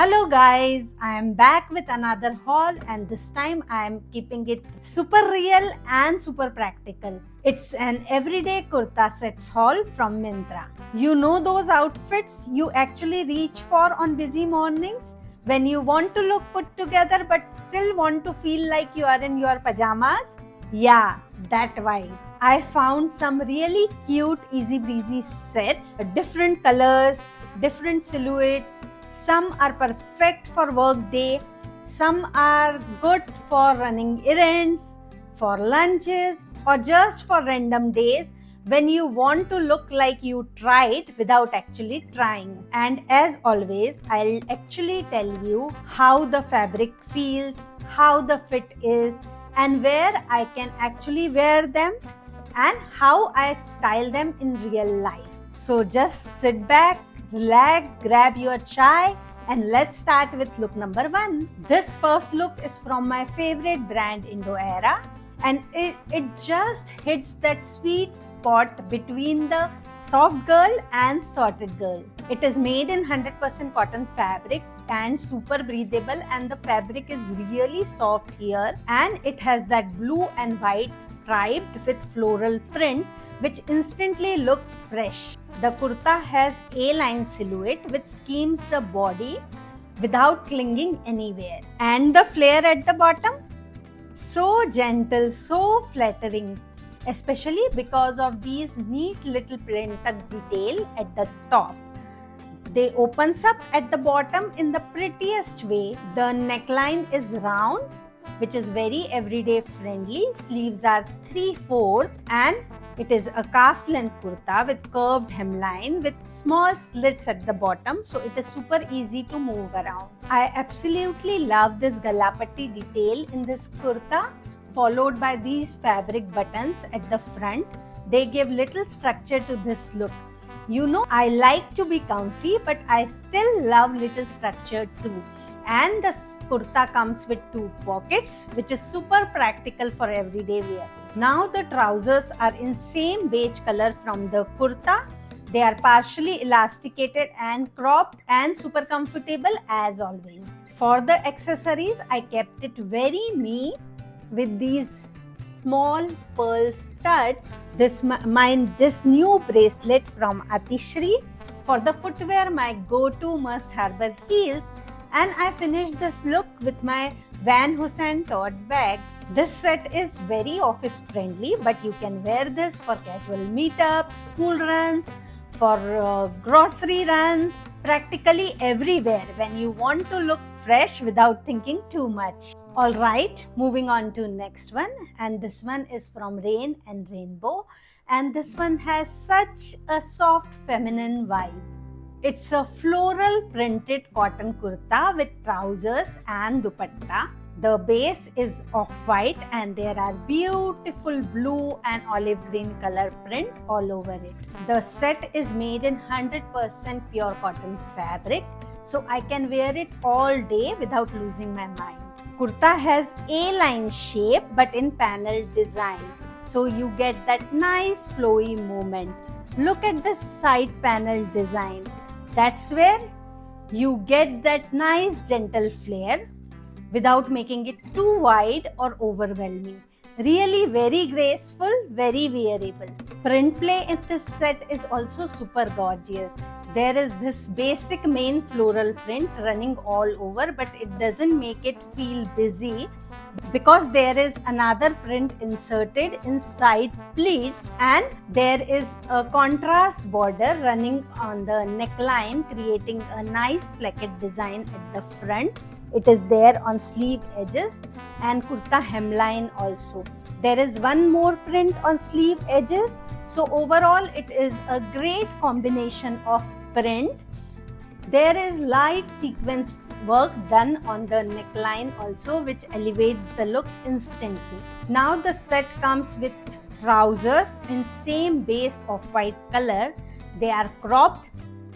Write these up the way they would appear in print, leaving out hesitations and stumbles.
Hello guys, I am back with another haul and this time I am keeping it super real and super practical. It's an everyday kurta sets haul from Myntra. You know those outfits you actually reach for on busy mornings? When you want to look put together but still want to feel like you are in your pajamas? Yeah, that vibe. I found some really cute easy breezy sets, different colors, different silhouette. Some are perfect for work day, some are good for running errands, for lunches, or just for random days when you want to look like you tried without actually trying. And as always, I'll actually tell you how the fabric feels, how the fit is, and where I can actually wear them and how I style them in real life. So just sit back, relax, grab your chai, and let's start with look number 1. This first look is from my favorite brand Indo Era, and it just hits that sweet spot between the soft girl and sorted girl. It is made in 100% cotton fabric and super breathable, and the fabric is really soft here, and it has that blue and white striped with floral print which instantly look fresh. The kurta has A-line silhouette which schemes the body without clinging anywhere, and the flare at the bottom, so gentle, so flattering, especially because of these neat little print detail at the top. They opens up at the bottom in the prettiest way. The neckline is round, which is very everyday friendly. Sleeves are 3/4 and it is a calf length kurta with curved hemline with small slits at the bottom, so it is super easy to move around. I absolutely love this galapatti detail in this kurta, followed by these fabric buttons at the front. They give little structure to this look. You know, I like to be comfy, but I still love little structure too. And the kurta comes with 2 pockets, which is super practical for everyday wear. Now the trousers are in same beige color from the kurta. They are partially elasticated and cropped and super comfortable as always. For the accessories, I kept it very me with these small pearl studs. This new bracelet from Atishri. For the footwear, my go-to Must Harbor heels, and I finished this look with my Van Heusen tote bag. This set is very office friendly, but you can wear this for casual meetups, school runs, for grocery runs, practically everywhere when you want to look fresh without thinking too much. Alright, moving on to next one, and this one is from Rain and Rainbow, and this one has such a soft feminine vibe. It's a floral printed cotton kurta with trousers and dupatta. The base is off-white and there are beautiful blue and olive green color print all over it. The set is made in 100% pure cotton fabric, so I can wear it all day without losing my mind. Kurta has A-line shape but in panel design, so you get that nice flowy movement. Look at the side panel design. That's where you get that nice gentle flare without making it too wide or overwhelming. Really very graceful, very wearable. Print play in this set is also super gorgeous. There is this basic main floral print running all over, but it doesn't make it feel busy because there is another print inserted inside pleats, and there is a contrast border running on the neckline, creating a nice placket design at the front. It is there on sleeve edges and kurta hemline also. There is one more print on sleeve edges. So overall, it is a great combination of print. There is light sequence work done on the neckline also, which elevates the look instantly. Now the set comes with trousers in same base of white color. They are cropped,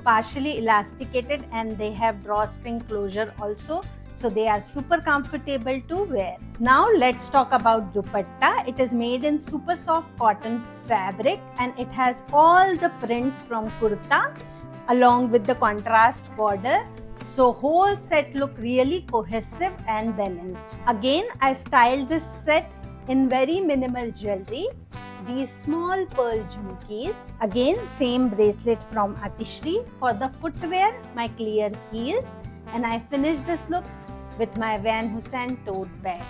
partially elasticated, and they have drawstring closure also. So they are super comfortable to wear. Now let's talk about dupatta. It is made in super soft cotton fabric and it has all the prints from kurta along with the contrast border. So whole set look really cohesive and balanced. Again, I styled this set in very minimal jewelry. These small pearl jhumkis. Again, same bracelet from Atishri. For the footwear, my clear heels. And I finished this look with my Van Heusen tote bag.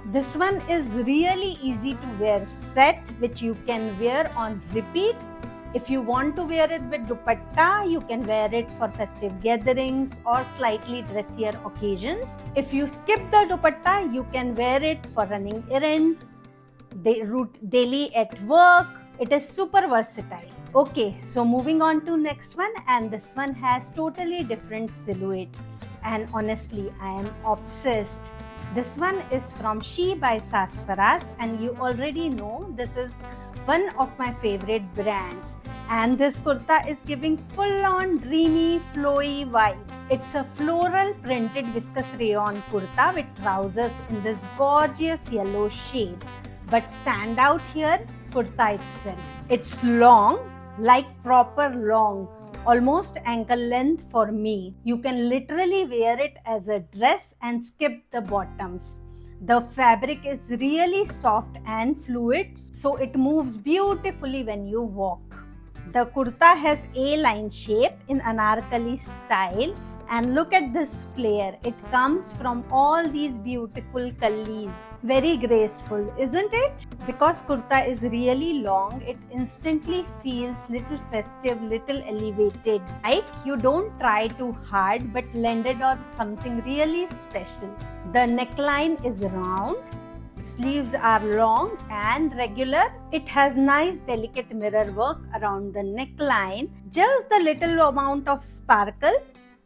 This one is really easy to wear set which you can wear on repeat. If you want to wear it with dupatta, you can wear it for festive gatherings or slightly dressier occasions. If you skip the dupatta, you can wear it for running errands, daily at work. It is super versatile. Okay, so moving on to next one, and this one has totally different silhouette. And honestly, I am obsessed. This one is from She by Sassafras, and you already know this is one of my favorite brands. And this kurta is giving full-on dreamy, flowy vibe. It's a floral printed viscose rayon kurta with trousers in this gorgeous yellow shade. But stand out here, kurta itself. It's long, like proper long, almost ankle length for me. You can literally wear it as a dress and skip the bottoms. The fabric is really soft and fluid, so it moves beautifully when you walk. The kurta has A-line shape in anarkali style, and look at this flare. It comes from all these beautiful kallis. Very graceful, isn't it? Because kurta is really long, it instantly feels little festive, little elevated. Like you don't try too hard but landed on something really special. The neckline is round. Sleeves are long and regular. It has nice delicate mirror work around the neckline. Just the little amount of sparkle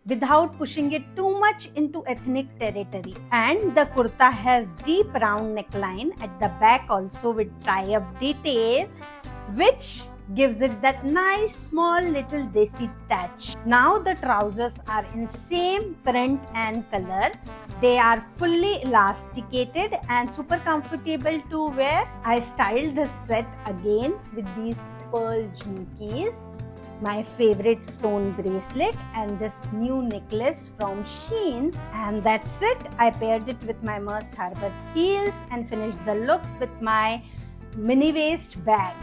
without pushing it too much into ethnic territory. And the kurta has deep round neckline at the back also with tie-up detail, which gives it that nice small little desi touch. Now the trousers are in same print and color. They are fully elasticated and super comfortable to wear. I styled this set again with these pearl jhumkis, my favorite stone bracelet, and this new necklace from Shein's, and that's it. I paired it with my Merced Harbour heels and finished the look with my mini waist bag,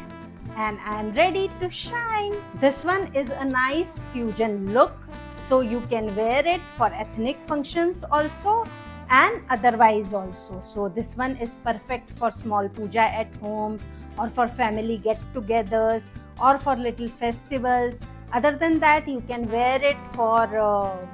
and I'm ready to shine. This one is a nice fusion look, so you can wear it for ethnic functions also and otherwise also. So this one is perfect for small puja at homes or for family get-togethers or for little festivals. Other than that, you can wear it for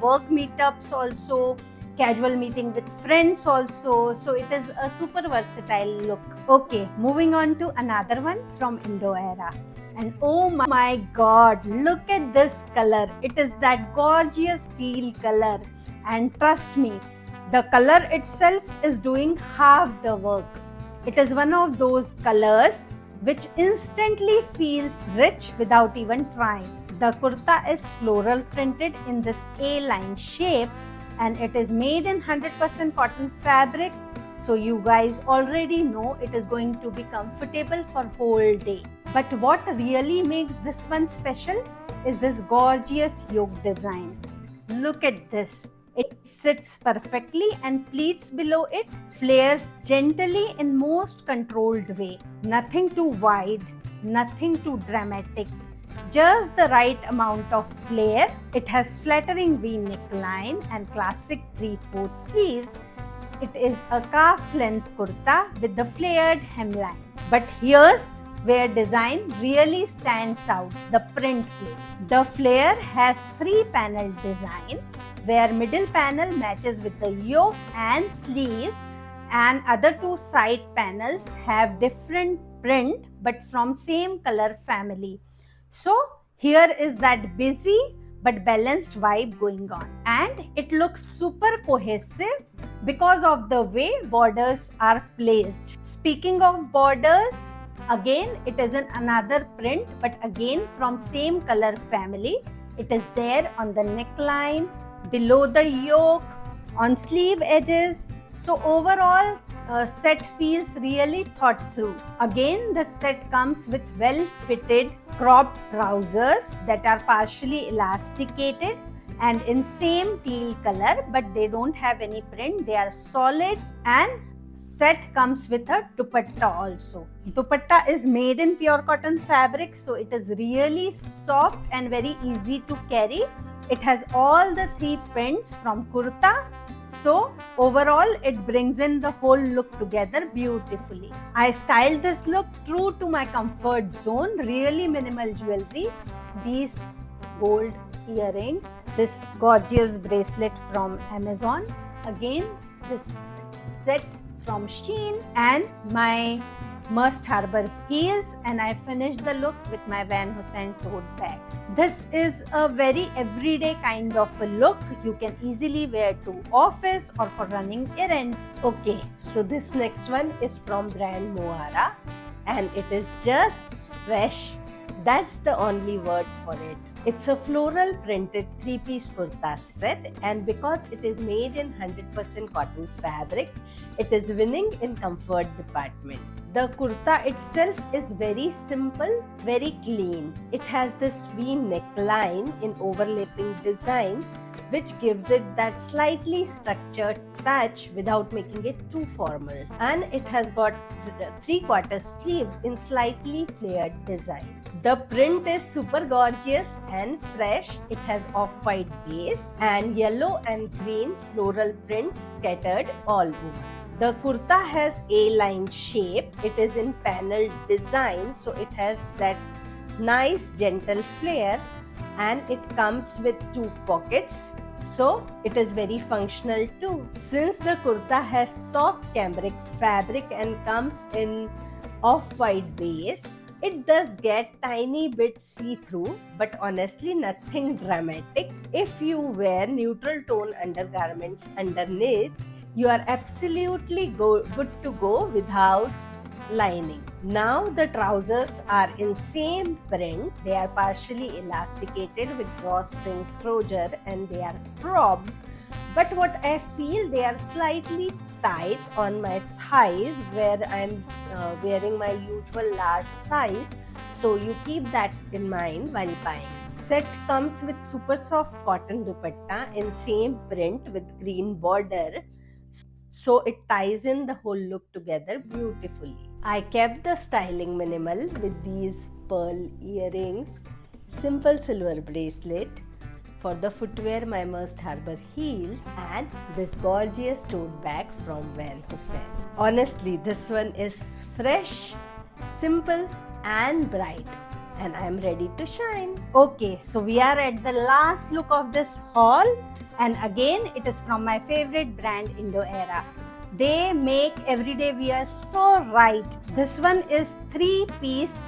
work meetups also, casual meeting with friends also. So it is a super versatile look. Okay, moving on to another one from Indo-Era. And oh my god, look at this color. It is that gorgeous teal color. And trust me, the color itself is doing half the work. It is one of those colors which instantly feels rich without even trying. The kurta is floral printed in this A-line shape, and it is made in 100% cotton fabric. So you guys already know it is going to be comfortable for whole day. But what really makes this one special is this gorgeous yoke design. Look at this. It sits perfectly and pleats below it flares gently in most controlled way. Nothing too wide, nothing too dramatic. Just the right amount of flare. It has flattering V neckline and classic 3/4 sleeves. It is a calf length kurta with the flared hemline. But here's where design really stands out, the print plate. The flare has 3-panel design, where middle panel matches with the yoke and sleeves, and other 2 side panels have different print but from same color family. So here is that busy but balanced vibe going on, and it looks super cohesive because of the way borders are placed. Speaking of borders, again it is in another print but again from same color family. It is there on the neckline, below the yoke, on sleeve edges. So overall, set feels really thought through. Again, the set comes with well-fitted cropped trousers that are partially elasticated and in same teal color, but they don't have any print. They are solids, and set comes with a dupatta also. Dupatta is made in pure cotton fabric, so it is really soft and very easy to carry. It has all the 3 prints from kurta. So overall it brings in the whole look together beautifully. I styled this look true to my comfort zone, really minimal jewelry, these gold earrings, this gorgeous bracelet from Amazon, again this set from Shein, and my Must Harbor heels, and I finished the look with my Van Heusen tote bag. This is a very everyday kind of a look. You can easily wear to office or for running errands. Okay, so this next one is from brand Moara, and it is just fresh. That's the only word for it. It's a floral printed 3-piece kurta set, and because it is made in 100% cotton fabric, it is winning in comfort department. The kurta itself is very simple, very clean. It has this V neckline in overlapping design, which gives it that slightly structured touch without making it too formal. And it has got 3/4 sleeves in slightly flared design. The print is super gorgeous and fresh. It has off-white base and yellow and green floral prints scattered all over. The kurta has A-line shape. It is in panel design, so it has that nice gentle flare, and it comes with 2 pockets. So it is very functional too. Since the kurta has soft cambric fabric and comes in off-white base, it does get tiny bit see-through, but honestly nothing dramatic. If you wear neutral tone undergarments underneath, you are absolutely good to go without lining. Now the trousers are in same print. They are partially elasticated with drawstring closure, and they are cropped. But what I feel, they are slightly tight on my thighs where I'm wearing my usual large size. So you keep that in mind while buying. Set comes with super soft cotton dupatta in same print with green border. So it ties in the whole look together beautifully. I kept the styling minimal with these pearl earrings, simple silver bracelet. For the footwear, my Must Harbor heels, and this gorgeous tote bag from Van Heusen. Honestly, this one is fresh, simple and bright, and I am ready to shine. Okay, so we are at the last look of this haul, and again it is from my favorite brand Indoera. They make everyday wear so right. This one is 3-piece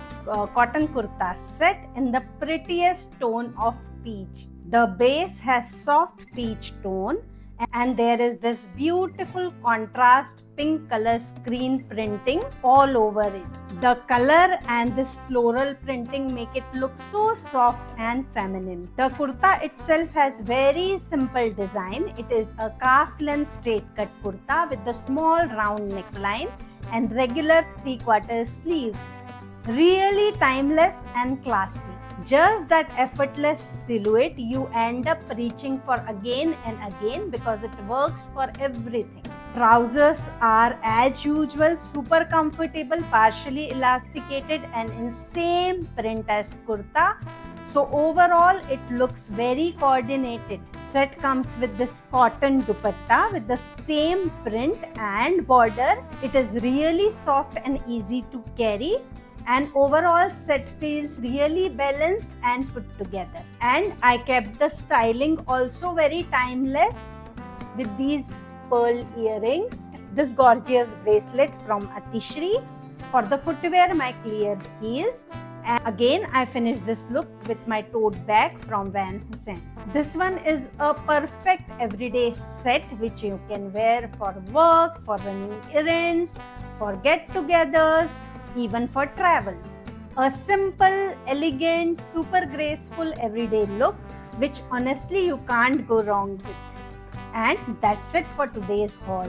cotton kurta set in the prettiest tone of peach. The base has soft peach tone, and there is this beautiful contrast pink color screen printing all over it. The color and this floral printing make it look so soft and feminine. The kurta itself has very simple design. It is a calf length straight cut kurta with the small round neckline and regular 3/4 sleeves. Really timeless and classy. Just that effortless silhouette you end up reaching for again and again because it works for everything. Trousers are as usual super comfortable, partially elasticated and in same print as kurta. So overall it looks very coordinated. Set comes with this cotton dupatta with the same print and border. It is really soft and easy to carry. And overall set feels really balanced and put together. And I kept the styling also very timeless with these pearl earrings, this gorgeous bracelet from Atishri. For the footwear, my clear heels. And again, I finished this look with my tote bag from Van Heusen. This one is a perfect everyday set which you can wear for work, for running errands, for get-togethers, even for travel. A simple, elegant, super graceful everyday look which honestly you can't go wrong with. And that's it for today's haul.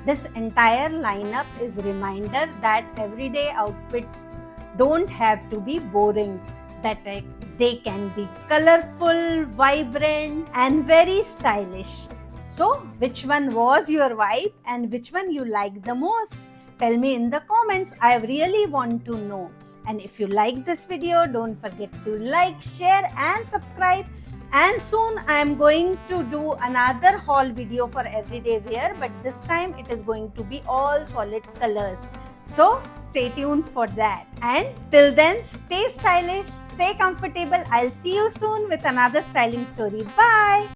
This entire lineup is a reminder that everyday outfits don't have to be boring, that They can be colorful, vibrant, and very stylish. So, which one was your vibe and which one you like the most? Tell me in the comments. I really want to know. And if you like this video, don't forget to like, share, and subscribe. And soon I am going to do another haul video for everyday wear, but this time it is going to be all solid colors. So stay tuned for that. And till then, stay stylish, stay comfortable. I'll see you soon with another styling story. Bye.